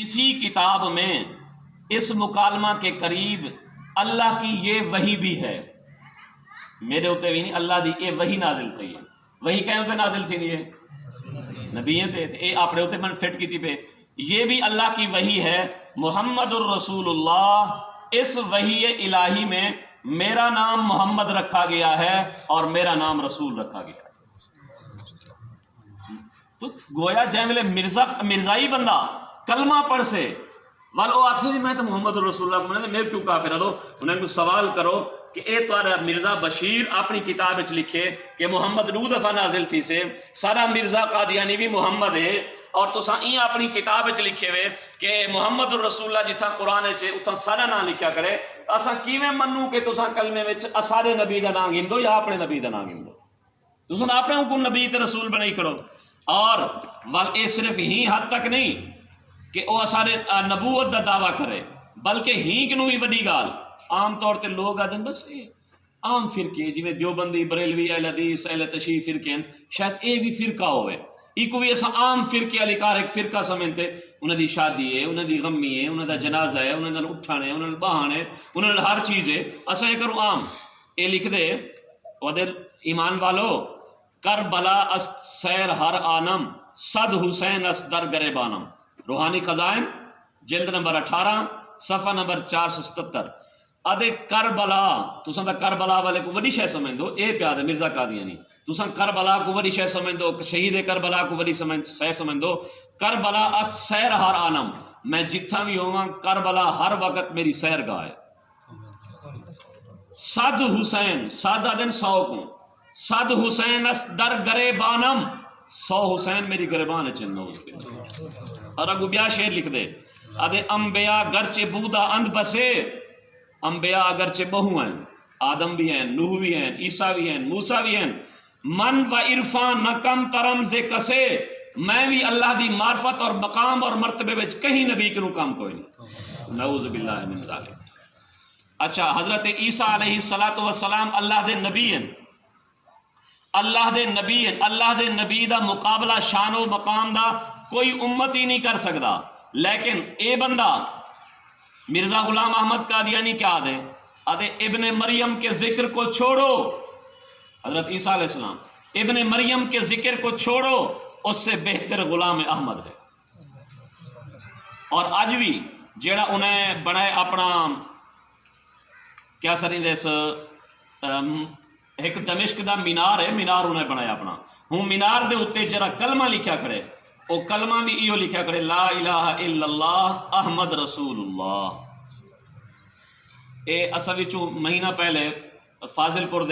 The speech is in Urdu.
اسی کتاب میں اس مکالمہ کے قریب اللہ کی یہ وحی بھی ہے. میرے اتنے بھی نہیں اللہ دی یہ وحی نازل تھی ہے. وحی کہیں اتنے نازل تھی نہیں ہے نبییں تے اے اپنے اتنے من فٹ کی تھی پہ. یہ بھی اللہ کی وحی ہے. محمد الرسول اللہ، اس وحی الہی میں میرا نام محمد رکھا گیا ہے اور میرا نام رسول رکھا گیا ہے. تو گویا جائے ملے مرزائی بندہ کلمہ پڑھ سے والو اکثر جی میں تو محمد رسول اللہ کو میں کیوں کافر ہے. تو انہیں کو سوال کرو کہ اے توارا مرزا بشیر اپنی کتاب اچ لکھے کہ محمد نو دفعہ نازل تھی سے سارا مرزا قادیانی بھی محمد ہے اور تو این اپنی کتاب اچ لکھے ہوئے کہ محمد رسول اللہ جتھا قرآن اچے اتھا سارا نام لکھیا کرے. اساں کیویں منوں کہ تساں کلمے وچ سارے نبی دا نام گندو یا اپنے نبی دا نام گندو؟ تساں اپنے کو نبی تے رسول بنائی کرو. اور ول اے صرف ہی حد تک نہیں کہ وہ سارے نبوت دا دعویٰ کرے بلکہ ہی کنوں بھی وڈی گال. عام طور تے لوگ آدھے بس یہ عام فرقے جی دیوبندی بریلوی اہل حدیث اہل تشیع فرقے شاید اے بھی فرقہ ہوئے ایک بھی ایسا عام فرقے علی کار ایک فرقہ سمجھتے. انہوں دی شادی ہے، انہوں دی غمی ہے، انہوں دا جنازہ ہے، انہوں دا اٹھانے ہے، انہوں دا بہانے، انہوں دا ہر چیز ہے. اسا یہ کرو عام اے لکھ دے ودر ایمان والو کربلا است سیر ہر آنم صد حسین است در گریبانم. روحانی خزائن جلد نمبر 18 صفحہ نمبر 477. ادے کربلا تساں دا کربلا والے کو وڈی شے سمجھ دو اے پیاد مرزا قادیانی. تساں کربلا کو وڈی شے سمجھ دو، شہید کربلا کو وڈی شے سمجھ دو. کربلا اس سیر ہر آنم، میں جتھا بھی ہوواں کربلا ہر وقت میری سیر گاہ ہے. صد حسین سادہ دن 100 کو صد حسین اس در گریبانم، 100 حسین میری گریبان چند. اور اگو بیا شعر لکھ دے ادے انبیاء گرچہ بودا اند بسے، انبیاء اگرچہ بہو ہیں، آدم بھی ہیں، نوح بھی ہیں، عیسیٰ بھی ہیں، موسیٰ بھی ہیں. من و عرفان نہ کم ترم سے کسے، میں بھی اللہ دی معرفت اور مقام اور مرتبے وچ کہیں نبی کے نو کام کوئی نہیں. نعوذ باللہ من ذالک. اچھا حضرت عیسیٰ علیہ الصلوۃ والسلام اللہ دے نبی ہیں، اللہ دے نبی ہیں. اللہ دے نبی دا مقابلہ شان و مقام دا کوئی امت ہی نہیں کر سکتا. لیکن اے بندہ مرزا غلام احمد قادیانی کیا دے آدھے ابن مریم کے ذکر کو چھوڑو. حضرت عیسیٰ علیہ السلام ابن مریم کے ذکر کو چھوڑو، اس سے بہتر غلام احمد ہے. اور آج بھی جیڑا انہیں بنائے اپنا کیا سرین دیس ایک دمشق دا مینار ہے، مینار انہیں بنایا اپنا. ہوں مینار دے اتے جرا کلمہ لکھیا کرے، او کلمہ بھی ایو لکھیا کرے لا الہ الا اللہ احمد رسول اللہ. اے اصل وچوں مہینہ پہلے فاضل پور دے